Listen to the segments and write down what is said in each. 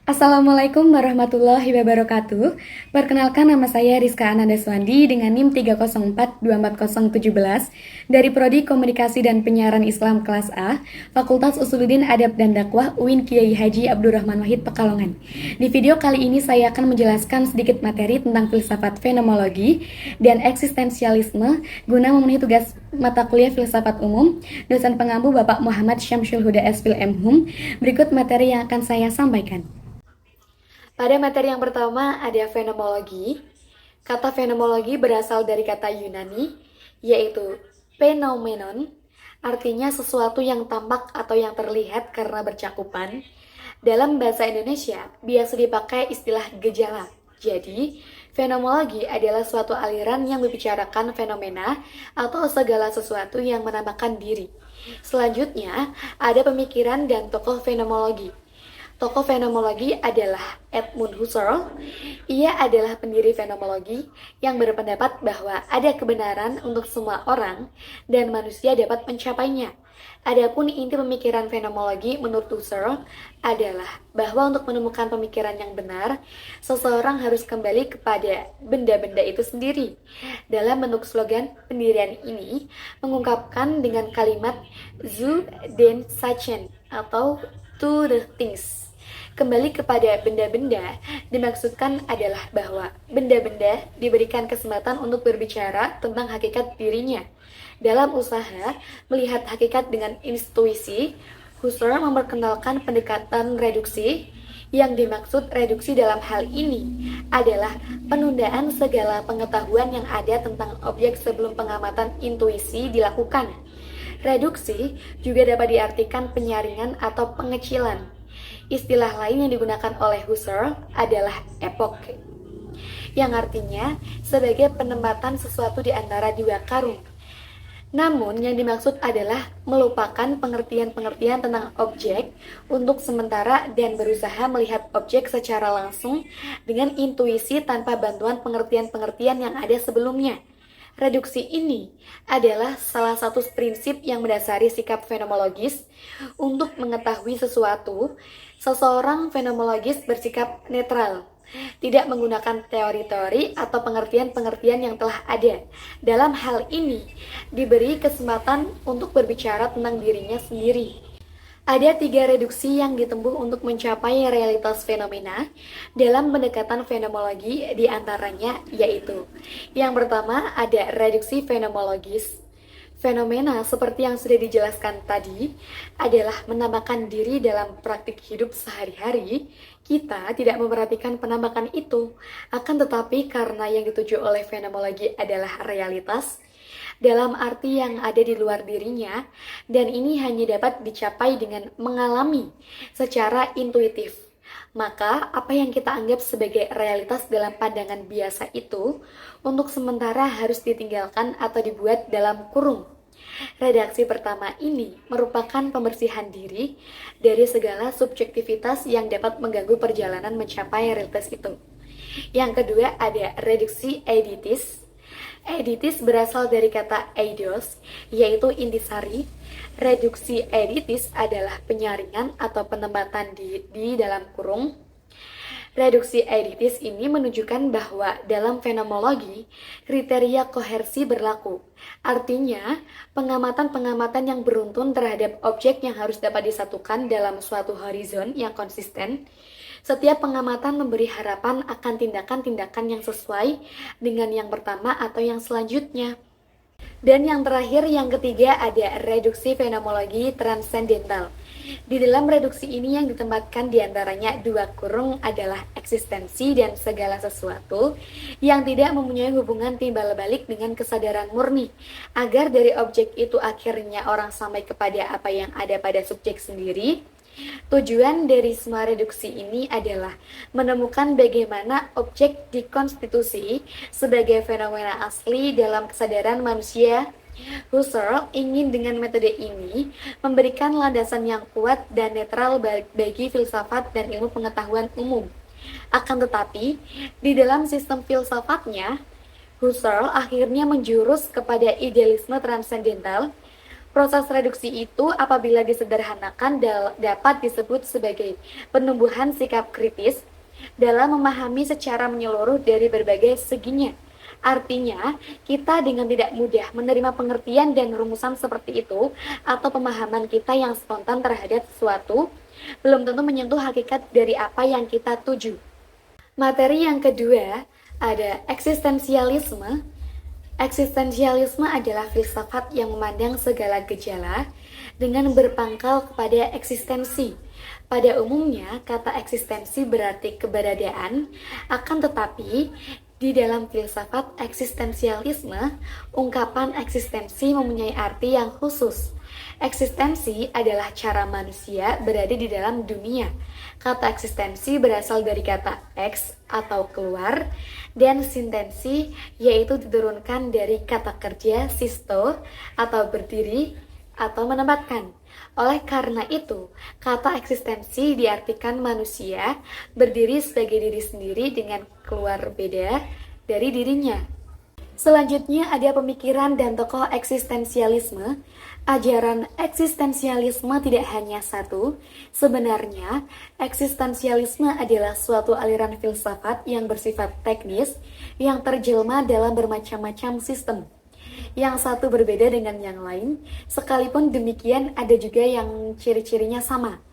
Assalamualaikum warahmatullahi wabarakatuh. Perkenalkan, nama saya Rizka Anandaswandi dengan NIM 304240117 dari Prodi Komunikasi dan Penyiaran Islam kelas A, Fakultas Usuluddin Adab dan Dakwah UIN Kiai Haji Abdurrahman Wahid Pekalongan. Di video kali ini saya akan menjelaskan sedikit materi tentang filsafat fenomenologi dan eksistensialisme guna memenuhi tugas mata kuliah filsafat umum dosen pengampu Bapak Muhammad Syamsul Huda S. Phil.M. Berikut materi yang akan saya sampaikan. Pada materi yang pertama ada fenomenologi. Kata fenomenologi berasal dari kata Yunani, yaitu phenomenon, artinya sesuatu yang tampak atau yang terlihat karena bercakupan. Dalam bahasa Indonesia, biasa dipakai istilah gejala. Jadi, fenomenologi adalah suatu aliran yang membicarakan fenomena atau segala sesuatu yang menampakkan diri. Selanjutnya, ada pemikiran dan tokoh fenomenologi. Tokoh fenomenologi adalah Edmund Husserl. Ia adalah pendiri fenomenologi yang berpendapat bahwa ada kebenaran untuk semua orang dan manusia dapat mencapainya. Adapun inti pemikiran fenomenologi menurut Husserl adalah bahwa untuk menemukan pemikiran yang benar, seseorang harus kembali kepada benda-benda itu sendiri. Dalam bentuk slogan pendirian ini mengungkapkan dengan kalimat zu den Sachen atau to the things. Kembali kepada benda-benda dimaksudkan adalah bahwa benda-benda diberikan kesempatan untuk berbicara tentang hakikat dirinya. Dalam usaha melihat hakikat dengan intuisi, Husserl memperkenalkan pendekatan reduksi. Yang dimaksud reduksi dalam hal ini adalah penundaan segala pengetahuan yang ada tentang objek sebelum pengamatan intuisi dilakukan. Reduksi juga dapat diartikan penyaringan atau pengecilan. Istilah lain yang digunakan oleh Husserl adalah epoke, yang artinya sebagai penempatan sesuatu di antara dua karung. Namun, yang dimaksud adalah melupakan pengertian-pengertian tentang objek untuk sementara dan berusaha melihat objek secara langsung dengan intuisi tanpa bantuan pengertian-pengertian yang ada sebelumnya. Reduksi ini adalah salah satu prinsip yang mendasari sikap fenomenologis. Untuk mengetahui sesuatu, seseorang fenomenologis bersikap netral, tidak menggunakan teori-teori atau pengertian-pengertian yang telah ada. Dalam hal ini, diberi kesempatan untuk berbicara tentang dirinya sendiri. Ada 3 reduksi yang ditempuh untuk mencapai realitas fenomena dalam pendekatan fenomenologi, diantaranya yaitu yang pertama ada reduksi fenomenologis. Fenomena seperti yang sudah dijelaskan tadi adalah menampakkan diri dalam praktik hidup sehari-hari. Kita tidak memperhatikan penampakan itu, akan tetapi karena yang dituju oleh fenomenologi adalah realitas, dalam arti yang ada di luar dirinya, dan ini hanya dapat dicapai dengan mengalami secara intuitif. Maka, apa yang kita anggap sebagai realitas dalam pandangan biasa itu, untuk sementara harus ditinggalkan atau dibuat dalam kurung. Redaksi pertama ini merupakan pembersihan diri dari segala subjektivitas yang dapat mengganggu perjalanan mencapai realitas itu. Yang kedua ada reduksi eidetis. Eidetis berasal dari kata eidos, yaitu intisari. Reduksi eidetis adalah penyaringan atau penempatan di dalam kurung. Reduksi eidetis ini menunjukkan bahwa dalam fenomenologi, kriteria kohersi berlaku. Artinya, pengamatan-pengamatan yang beruntun terhadap objek yang harus dapat disatukan dalam suatu horizon yang konsisten. Setiap pengamatan memberi harapan akan tindakan-tindakan yang sesuai dengan yang pertama atau yang selanjutnya. Dan yang terakhir, yang ketiga ada reduksi fenomenologi transendental. Di dalam reduksi ini yang ditempatkan diantaranya 2 kurung adalah eksistensi dan segala sesuatu yang tidak mempunyai hubungan timbal balik dengan kesadaran murni, agar dari objek itu akhirnya orang sampai kepada apa yang ada pada subjek sendiri. Tujuan dari semua reduksi ini adalah menemukan bagaimana objek dikonstitusi sebagai fenomena asli dalam kesadaran manusia. Husserl ingin dengan metode ini memberikan landasan yang kuat dan netral bagi filsafat dan ilmu pengetahuan umum. Akan tetapi, di dalam sistem filsafatnya, Husserl akhirnya menjurus kepada idealisme transendental. Proses reduksi itu apabila disederhanakan dapat disebut sebagai penumbuhan sikap kritis dalam memahami secara menyeluruh dari berbagai seginya. Artinya, kita dengan tidak mudah menerima pengertian dan rumusan seperti itu atau pemahaman kita yang spontan terhadap sesuatu belum tentu menyentuh hakikat dari apa yang kita tuju. Materi yang kedua ada eksistensialisme. Eksistensialisme adalah filsafat yang memandang segala gejala dengan berpangkal kepada eksistensi. Pada umumnya, kata eksistensi berarti keberadaan, akan tetapi di dalam filsafat eksistensialisme, ungkapan eksistensi mempunyai arti yang khusus. Eksistensi adalah cara manusia berada di dalam dunia. Kata eksistensi berasal dari kata ex atau keluar, dan sintensi yaitu diturunkan dari kata kerja sisto atau berdiri atau menempatkan. Oleh karena itu, kata eksistensi diartikan manusia berdiri sebagai diri sendiri dengan keluar beda dari dirinya. Selanjutnya ada pemikiran dan tokoh eksistensialisme. Ajaran eksistensialisme tidak hanya satu. Sebenarnya, eksistensialisme adalah suatu aliran filsafat yang bersifat teknis yang terjelma dalam bermacam-macam sistem. Yang satu berbeda dengan yang lain, sekalipun demikian ada juga yang ciri-cirinya sama,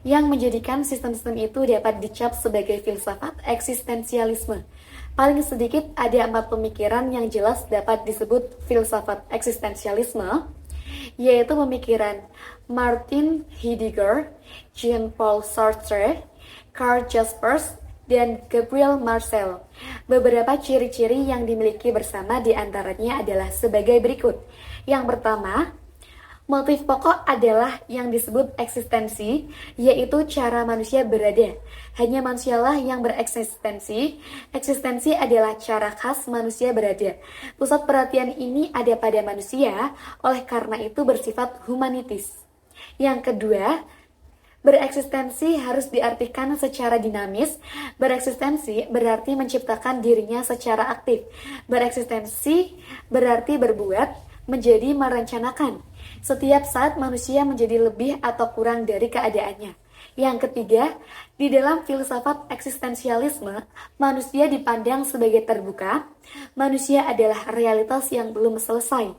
yang menjadikan sistem-sistem itu dapat dicap sebagai filsafat eksistensialisme. Paling sedikit ada 4 pemikiran yang jelas dapat disebut filsafat eksistensialisme, yaitu pemikiran Martin Heidegger, Jean-Paul Sartre, Karl Jaspers, dan Gabriel Marcel. Beberapa ciri-ciri yang dimiliki bersama diantaranya adalah sebagai berikut. Yang pertama, motif pokok adalah yang disebut eksistensi, yaitu cara manusia berada. Hanya manusialah yang bereksistensi. Eksistensi adalah cara khas manusia berada. Pusat perhatian ini ada pada manusia, oleh karena itu bersifat humanitis. Yang kedua, bereksistensi harus diartikan secara dinamis. Bereksistensi berarti menciptakan dirinya secara aktif. Bereksistensi berarti berbuat, menjadi merencanakan. Setiap saat manusia menjadi lebih atau kurang dari keadaannya. Yang ketiga, di dalam filsafat eksistensialisme, manusia dipandang sebagai terbuka. Manusia adalah realitas yang belum selesai,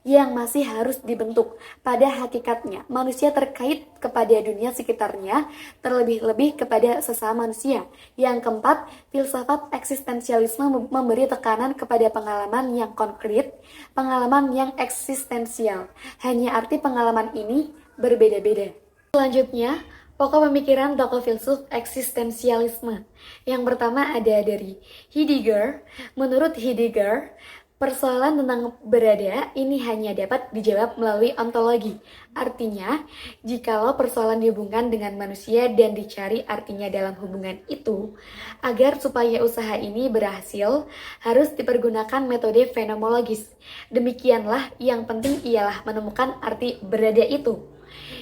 yang masih harus dibentuk. Pada hakikatnya, manusia terkait kepada dunia sekitarnya, terlebih-lebih kepada sesama manusia. Yang keempat, filsafat eksistensialisme memberi tekanan kepada pengalaman yang konkret, pengalaman yang eksistensial. Hanya arti pengalaman ini berbeda-beda. Selanjutnya, pokok pemikiran tokoh filsuf eksistensialisme. Yang pertama ada dari Heidegger. Menurut Heidegger, persoalan tentang berada ini hanya dapat dijawab melalui ontologi. Artinya, jikalau persoalan dihubungkan dengan manusia dan dicari artinya dalam hubungan itu, agar supaya usaha ini berhasil, harus dipergunakan metode fenomenologis. Demikianlah yang penting ialah menemukan arti berada itu.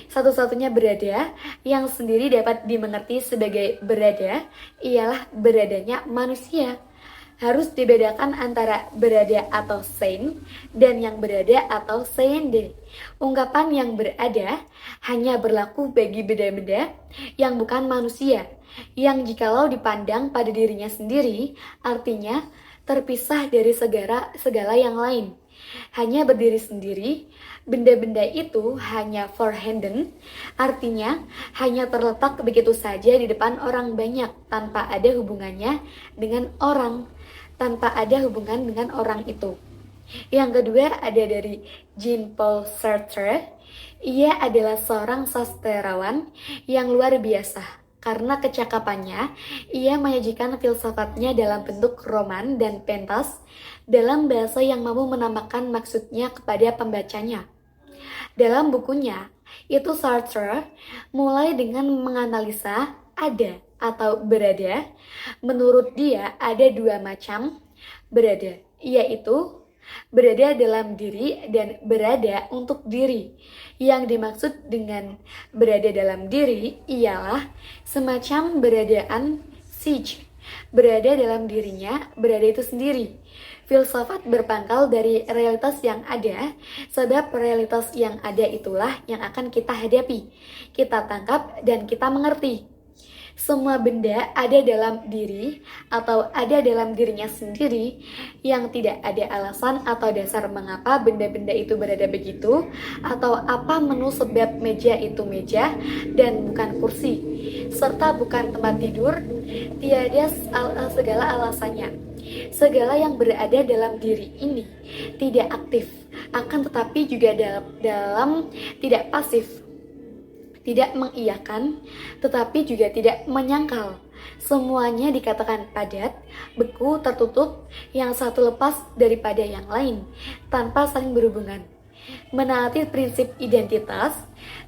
Satu-satunya berada yang sendiri dapat dimengerti sebagai berada ialah beradanya manusia. Harus dibedakan antara berada atau sein dan yang berada atau seiende. Ungkapan yang berada hanya berlaku bagi benda-benda yang bukan manusia, yang jikalau dipandang pada dirinya sendiri, artinya terpisah dari segala yang lain. Hanya berdiri sendiri, benda-benda itu hanya vorhanden, artinya hanya terletak begitu saja di depan orang banyak tanpa ada hubungannya dengan orang. Tanpa ada hubungan dengan orang itu. Yang kedua ada dari Jean-Paul Sartre. Ia adalah seorang sastrawan yang luar biasa. Karena kecakapannya, ia menyajikan filsafatnya dalam bentuk roman dan pentas dalam bahasa yang mampu menampakkan maksudnya kepada pembacanya. Dalam bukunya, itu Sartre mulai dengan menganalisa ada atau berada. Menurut dia ada 2 macam berada, yaitu berada dalam diri dan berada untuk diri. Yang dimaksud dengan berada dalam diri ialah semacam beradaan siege, berada dalam dirinya, berada itu sendiri. Filsafat berpangkal dari realitas yang ada, sebab realitas yang ada itulah yang akan kita hadapi, kita tangkap, dan kita mengerti. Semua benda ada dalam diri atau ada dalam dirinya sendiri yang tidak ada alasan atau dasar mengapa benda-benda itu berada begitu atau apa menu sebab meja itu meja dan bukan kursi serta bukan tempat tidur, tiada segala alasannya. Segala yang berada dalam diri ini tidak aktif, akan tetapi juga dalam tidak pasif, tidak mengiyakan, tetapi juga tidak menyangkal. Semuanya dikatakan padat, beku, tertutup, yang satu lepas daripada yang lain, tanpa saling berhubungan. Menaati prinsip identitas,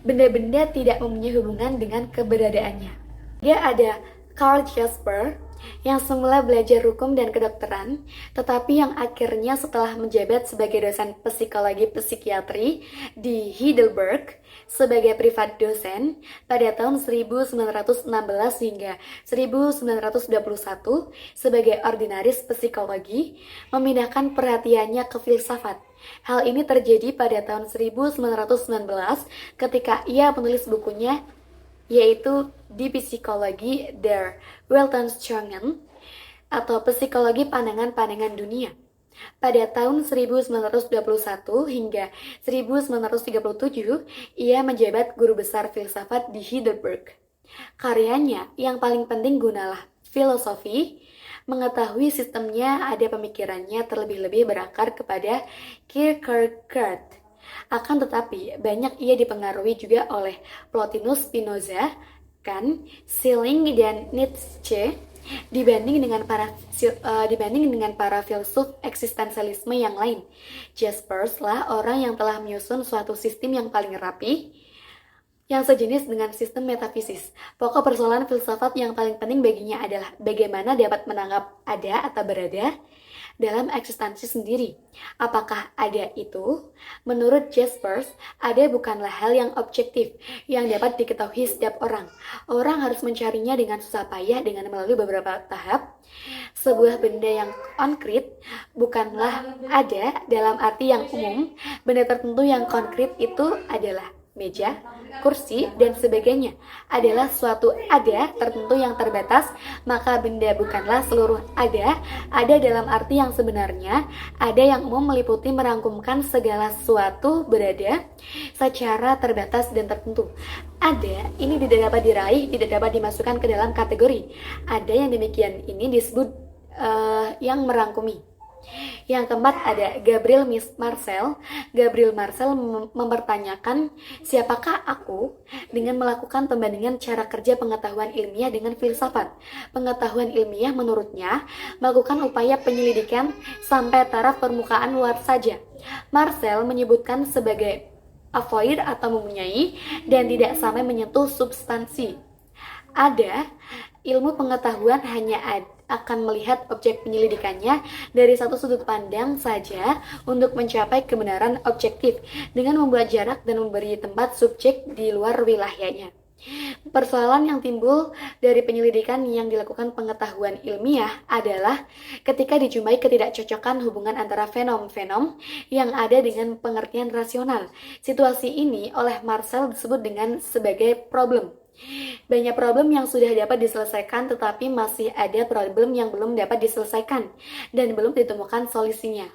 benda-benda tidak mempunyai hubungan dengan keberadaannya. Dia ada Karl Jasper, yang semula belajar hukum dan kedokteran, tetapi yang akhirnya setelah menjabat sebagai dosen psikologi psikiatri di Heidelberg sebagai privat dosen pada tahun 1916 hingga 1921 sebagai ordinaris psikologi, memindahkan perhatiannya ke filsafat. Hal ini terjadi pada tahun 1919 ketika ia menulis bukunya yaitu di psikologi der Weltanschauungen atau psikologi pandangan-pandangan dunia. Pada tahun 1921 hingga 1937, ia menjabat guru besar filsafat di Heidelberg. Karyanya yang paling penting gunalah filosofi, mengetahui sistemnya ada pemikirannya terlebih-lebih berakar kepada Kierkegaard. Akan tetapi, banyak ia dipengaruhi juga oleh Plotinus Spinoza, Kant, Schelling, dan Nietzsche dibanding dengan para filsuf eksistensialisme yang lain. Jaspers lah orang yang telah menyusun suatu sistem yang paling rapi, yang sejenis dengan sistem metafisis. Pokok persoalan filsafat yang paling penting baginya adalah bagaimana dapat menanggap ada atau berada dalam eksistensi sendiri. Apakah ada itu? Menurut Jaspers, ada bukanlah hal yang objektif, yang dapat diketahui setiap orang. Orang harus mencarinya dengan susah payah dengan melalui beberapa tahap. Sebuah benda yang konkret bukanlah ada dalam arti yang umum. Benda tertentu yang konkret itu adalah meja, kursi, dan sebagainya adalah suatu ada tertentu yang terbatas, maka benda bukanlah seluruh ada dalam arti yang sebenarnya, ada yang umum meliputi merangkumkan segala sesuatu berada secara terbatas dan tertentu. Ada ini tidak dapat diraih, tidak dapat dimasukkan ke dalam kategori. Ada yang demikian ini disebut yang merangkumi. Yang keempat ada Gabriel Marcel. Gabriel Marcel mempertanyakan siapakah aku dengan melakukan pembandingan cara kerja pengetahuan ilmiah dengan filsafat. Pengetahuan ilmiah menurutnya melakukan upaya penyelidikan sampai taraf permukaan luar saja. Marcel menyebutkan sebagai avoid atau mempunyai dan tidak sampai menyentuh substansi. Ada ilmu pengetahuan hanya akan melihat objek penyelidikannya dari satu sudut pandang saja untuk mencapai kebenaran objektif dengan membuat jarak dan memberi tempat subjek di luar wilayahnya. Persoalan yang timbul dari penyelidikan yang dilakukan pengetahuan ilmiah adalah ketika dijumpai ketidakcocokan hubungan antara fenom-fenom yang ada dengan pengertian rasional. Situasi ini oleh Marcel disebut dengan sebagai problem. Banyak problem yang sudah dapat diselesaikan, tetapi masih ada problem yang belum dapat diselesaikan dan belum ditemukan solusinya.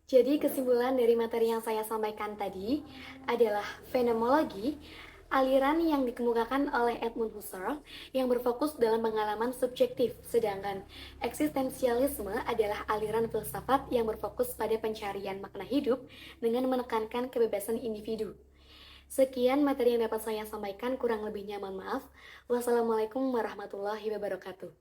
Jadi kesimpulan dari materi yang saya sampaikan tadi adalah fenomenologi, aliran yang dikemukakan oleh Edmund Husserl yang berfokus dalam pengalaman subjektif, sedangkan eksistensialisme adalah aliran filsafat yang berfokus pada pencarian makna hidup dengan menekankan kebebasan individu. Sekian materi yang dapat saya sampaikan, kurang lebihnya mohon maaf. Wassalamualaikum warahmatullahi wabarakatuh.